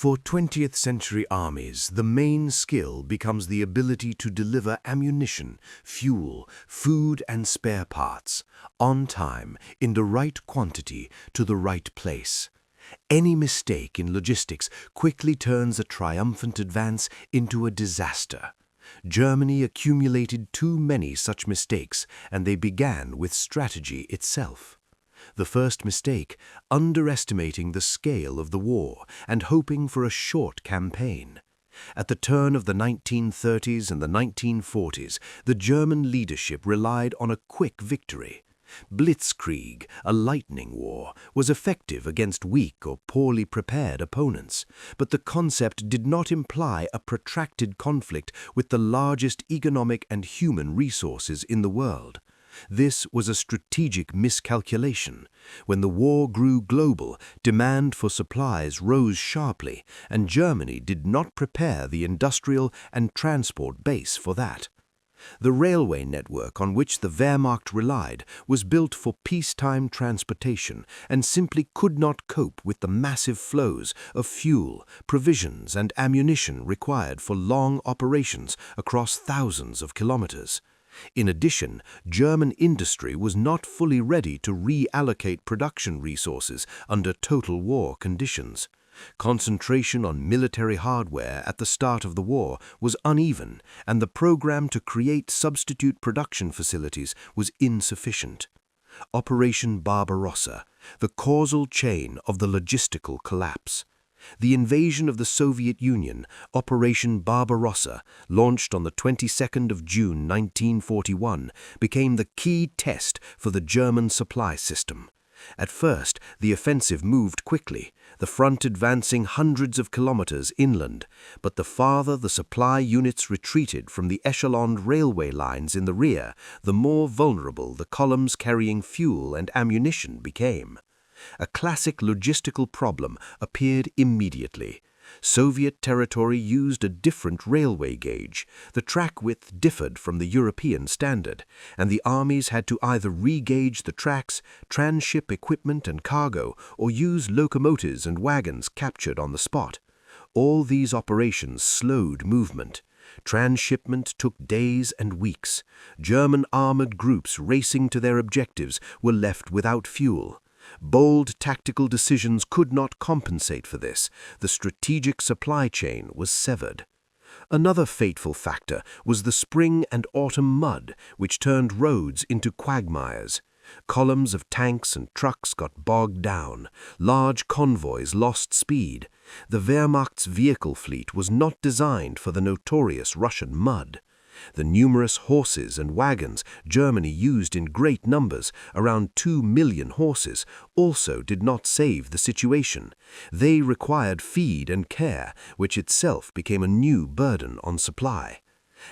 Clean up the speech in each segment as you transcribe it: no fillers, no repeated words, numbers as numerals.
For 20th century armies, the main skill becomes the ability to deliver ammunition, fuel, food and spare parts, on time, in the right quantity, to the right place. Any mistake in logistics quickly turns a triumphant advance into a disaster. Germany accumulated too many such mistakes, and they began with strategy itself. The first mistake, underestimating the scale of the war and hoping for a short campaign. At the turn of the 1930s and the 1940s, the German leadership relied on a quick victory. Blitzkrieg, a lightning war, was effective against weak or poorly prepared opponents, but the concept did not imply a protracted conflict with the largest economic and human resources in the world. This was a strategic miscalculation. When the war grew global, demand for supplies rose sharply, and Germany did not prepare the industrial and transport base for that. The railway network on which the Wehrmacht relied was built for peacetime transportation and simply could not cope with the massive flows of fuel, provisions, and ammunition required for long operations across thousands of kilometers. In addition, German industry was not fully ready to reallocate production resources under total war conditions. Concentration on military hardware at the start of the war was uneven, and the program to create substitute production facilities was insufficient. Operation Barbarossa, the causal chain of the logistical collapse. The invasion of the Soviet Union, Operation Barbarossa, launched on the 22nd of June 1941, became the key test for the German supply system. At first, the offensive moved quickly, the front advancing hundreds of kilometers inland, but the farther the supply units retreated from the echeloned railway lines in the rear, the more vulnerable the columns carrying fuel and ammunition became. A classic logistical problem appeared immediately. Soviet territory used a different railway gauge. The track width differed from the European standard, and the armies had to either re-gauge the tracks, transship equipment and cargo, or use locomotives and wagons captured on the spot. All these operations slowed movement. Transshipment took days and weeks. German armored groups racing to their objectives were left without fuel. Bold tactical decisions could not compensate for this. The strategic supply chain was severed. Another fateful factor was the spring and autumn mud, which turned roads into quagmires. Columns of tanks and trucks got bogged down. Large convoys lost speed. The Wehrmacht's vehicle fleet was not designed for the notorious Russian mud. The numerous horses and wagons Germany used in great numbers, around 2 million horses, also did not save the situation. They required feed and care, which itself became a new burden on supply.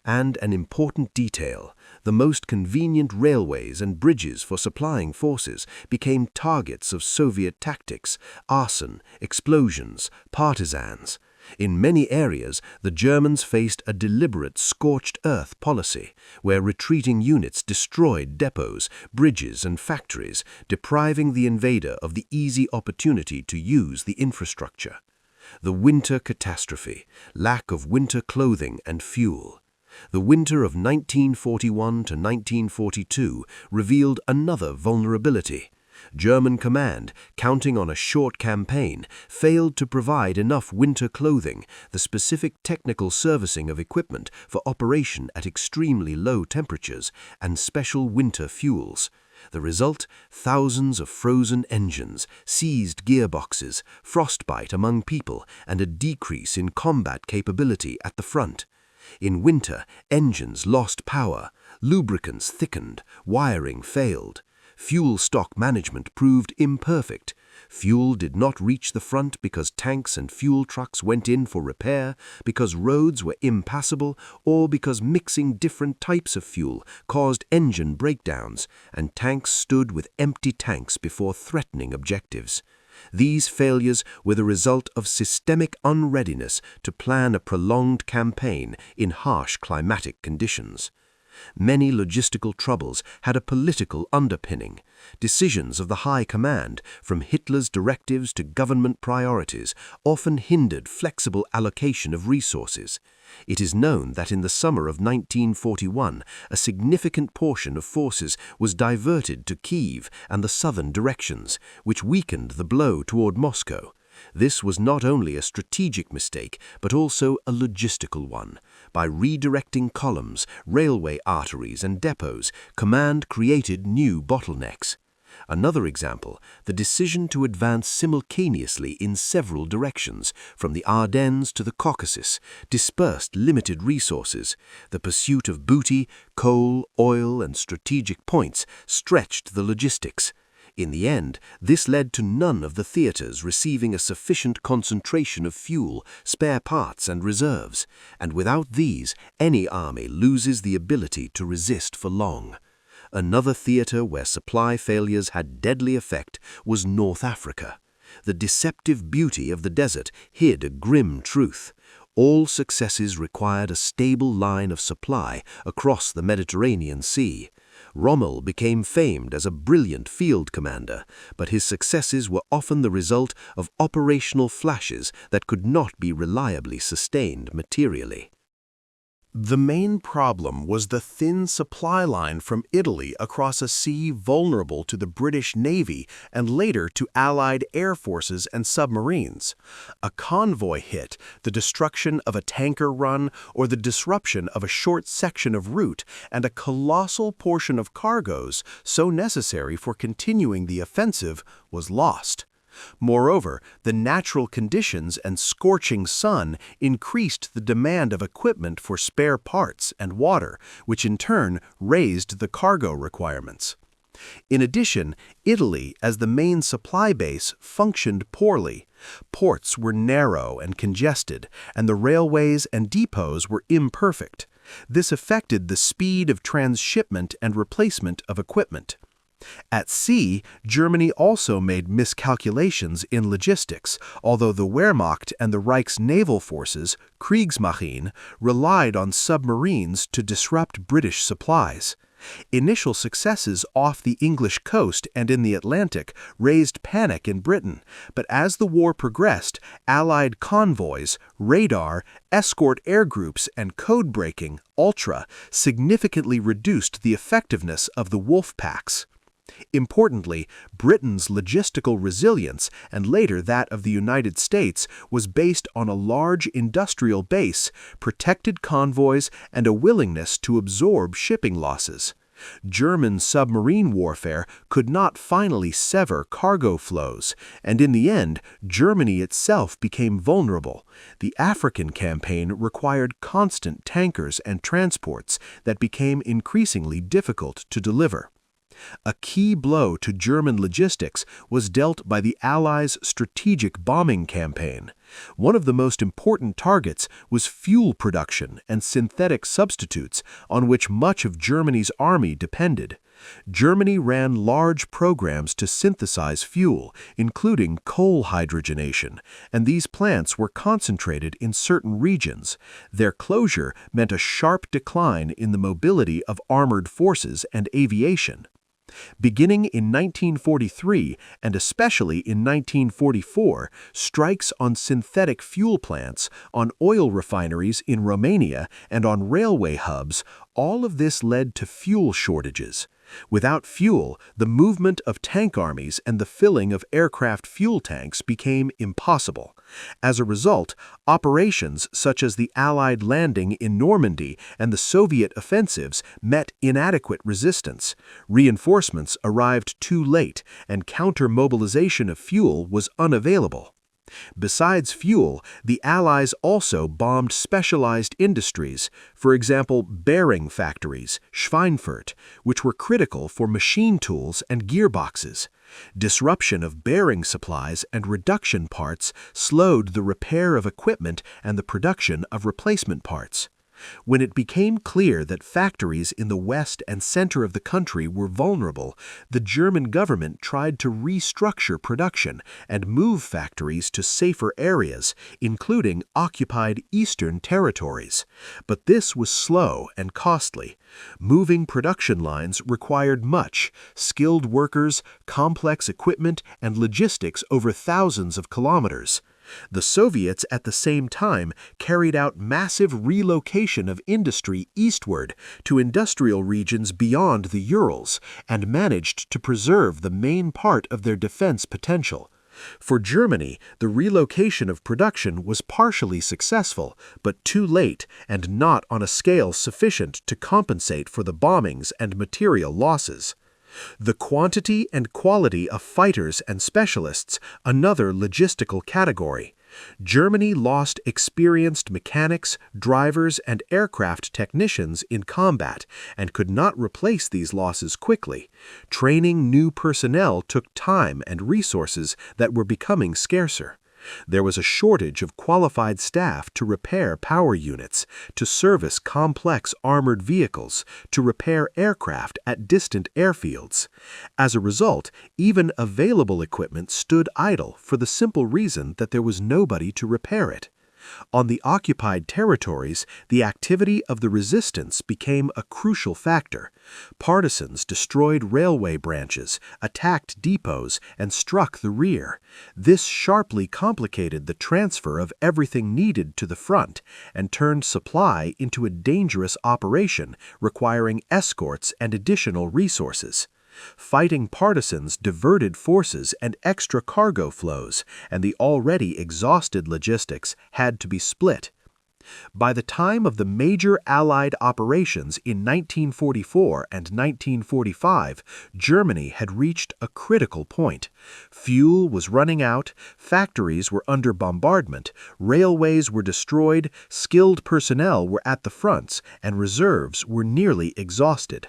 And an important detail, the most convenient railways and bridges for supplying forces became targets of Soviet tactics, arson, explosions, partisans. In many areas, the Germans faced a deliberate scorched earth policy, where retreating units destroyed depots, bridges, and factories, depriving the invader of the easy opportunity to use the infrastructure. The winter catastrophe, lack of winter clothing and fuel. The winter of 1941 to 1942 revealed another vulnerability. German command, counting on a short campaign, failed to provide enough winter clothing, the specific technical servicing of equipment for operation at extremely low temperatures, and special winter fuels. The result, thousands of frozen engines, seized gearboxes, frostbite among people, and a decrease in combat capability at the front. In winter, engines lost power, lubricants thickened, wiring failed. Fuel stock management proved imperfect. Fuel did not reach the front because tanks and fuel trucks went in for repair, because roads were impassable, or because mixing different types of fuel caused engine breakdowns, and tanks stood with empty tanks before threatening objectives. These failures were the result of systemic unreadiness to plan a prolonged campaign in harsh climatic conditions. Many logistical troubles had a political underpinning. Decisions of the High Command, from Hitler's directives to government priorities, often hindered flexible allocation of resources. It is known that in the summer of 1941, a significant portion of forces was diverted to Kiev and the southern directions, which weakened the blow toward Moscow. This was not only a strategic mistake, but also a logistical one. By redirecting columns, railway arteries, and depots, command created new bottlenecks. Another example, the decision to advance simultaneously in several directions, from the Ardennes to the Caucasus, dispersed limited resources. The pursuit of booty, coal, oil, and strategic points stretched the logistics. In the end, this led to none of the theaters receiving a sufficient concentration of fuel, spare parts, and reserves, and without these, any army loses the ability to resist for long. Another theater where supply failures had deadly effect was North Africa. The deceptive beauty of the desert hid a grim truth. All successes required a stable line of supply across the Mediterranean Sea. Rommel became famed as a brilliant field commander, but his successes were often the result of operational flashes that could not be reliably sustained materially. The main problem was the thin supply line from Italy across a sea vulnerable to the British Navy and later to Allied air forces and submarines. A convoy hit, the destruction of a tanker run, or the disruption of a short section of route, and a colossal portion of cargoes, so necessary for continuing the offensive, was lost. Moreover, the natural conditions and scorching sun increased the demand of equipment for spare parts and water, which in turn raised the cargo requirements. In addition, Italy, as the main supply base, functioned poorly. Ports were narrow and congested, and the railways and depots were imperfect. This affected the speed of transshipment and replacement of equipment. At sea, Germany also made miscalculations in logistics, although the Wehrmacht and the Reich's naval forces, Kriegsmarine, relied on submarines to disrupt British supplies. Initial successes off the English coast and in the Atlantic raised panic in Britain, but as the war progressed, Allied convoys, radar, escort air groups, and code-breaking, Ultra, significantly reduced the effectiveness of the wolf packs. Importantly, Britain's logistical resilience, and later that of the United States, was based on a large industrial base, protected convoys, and a willingness to absorb shipping losses. German submarine warfare could not finally sever cargo flows, and in the end, Germany itself became vulnerable. The African campaign required constant tankers and transports that became increasingly difficult to deliver. A key blow to German logistics was dealt by the Allies' strategic bombing campaign. One of the most important targets was fuel production and synthetic substitutes, on which much of Germany's army depended. Germany ran large programs to synthesize fuel, including coal hydrogenation, and these plants were concentrated in certain regions. Their closure meant a sharp decline in the mobility of armored forces and aviation. Beginning in 1943 and especially in 1944, strikes on synthetic fuel plants, on oil refineries in Romania, and on railway hubs, all of this led to fuel shortages. Without fuel, the movement of tank armies and the filling of aircraft fuel tanks became impossible. As a result, operations such as the Allied landing in Normandy and the Soviet offensives met inadequate resistance. Reinforcements arrived too late, and counter-mobilization of fuel was unavailable. Besides fuel, the Allies also bombed specialized industries, for example bearing factories, Schweinfurt, which were critical for machine tools and gearboxes. Disruption of bearing supplies and reduction parts slowed the repair of equipment and the production of replacement parts. When it became clear that factories in the west and center of the country were vulnerable, the German government tried to restructure production and move factories to safer areas, including occupied eastern territories. But this was slow and costly. Moving production lines required much: skilled workers, complex equipment, and logistics over thousands of kilometers. The Soviets at the same time carried out massive relocation of industry eastward to industrial regions beyond the Urals and managed to preserve the main part of their defense potential. For Germany, the relocation of production was partially successful, but too late and not on a scale sufficient to compensate for the bombings and material losses. The quantity and quality of fighters and specialists, another logistical category. Germany lost experienced mechanics, drivers, and aircraft technicians in combat and could not replace these losses quickly. Training new personnel took time and resources that were becoming scarcer. There was a shortage of qualified staff to repair power units, to service complex armored vehicles, to repair aircraft at distant airfields. As a result, even available equipment stood idle for the simple reason that there was nobody to repair it. On the occupied territories, the activity of the resistance became a crucial factor. Partisans destroyed railway branches, attacked depots, and struck the rear. This sharply complicated the transfer of everything needed to the front and turned supply into a dangerous operation requiring escorts and additional resources. Fighting partisans diverted forces and extra cargo flows, and the already exhausted logistics had to be split. By the time of the major Allied operations in 1944 and 1945, Germany had reached a critical point. Fuel was running out, factories were under bombardment, railways were destroyed, skilled personnel were at the fronts, and reserves were nearly exhausted.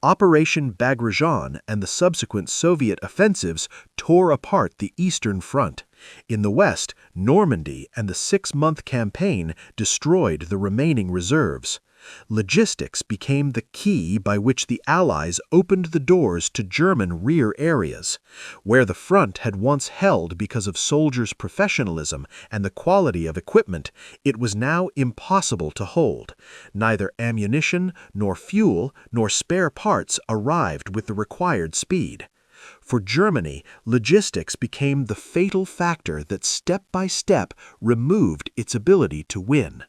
Operation Bagration and the subsequent Soviet offensives tore apart the Eastern Front. In the West, Normandy and the six-month campaign destroyed the remaining reserves. Logistics became the key by which the Allies opened the doors to German rear areas. Where the front had once held because of soldiers' professionalism and the quality of equipment, it was now impossible to hold. Neither ammunition, nor fuel, nor spare parts arrived with the required speed. For Germany, logistics became the fatal factor that step by step removed its ability to win.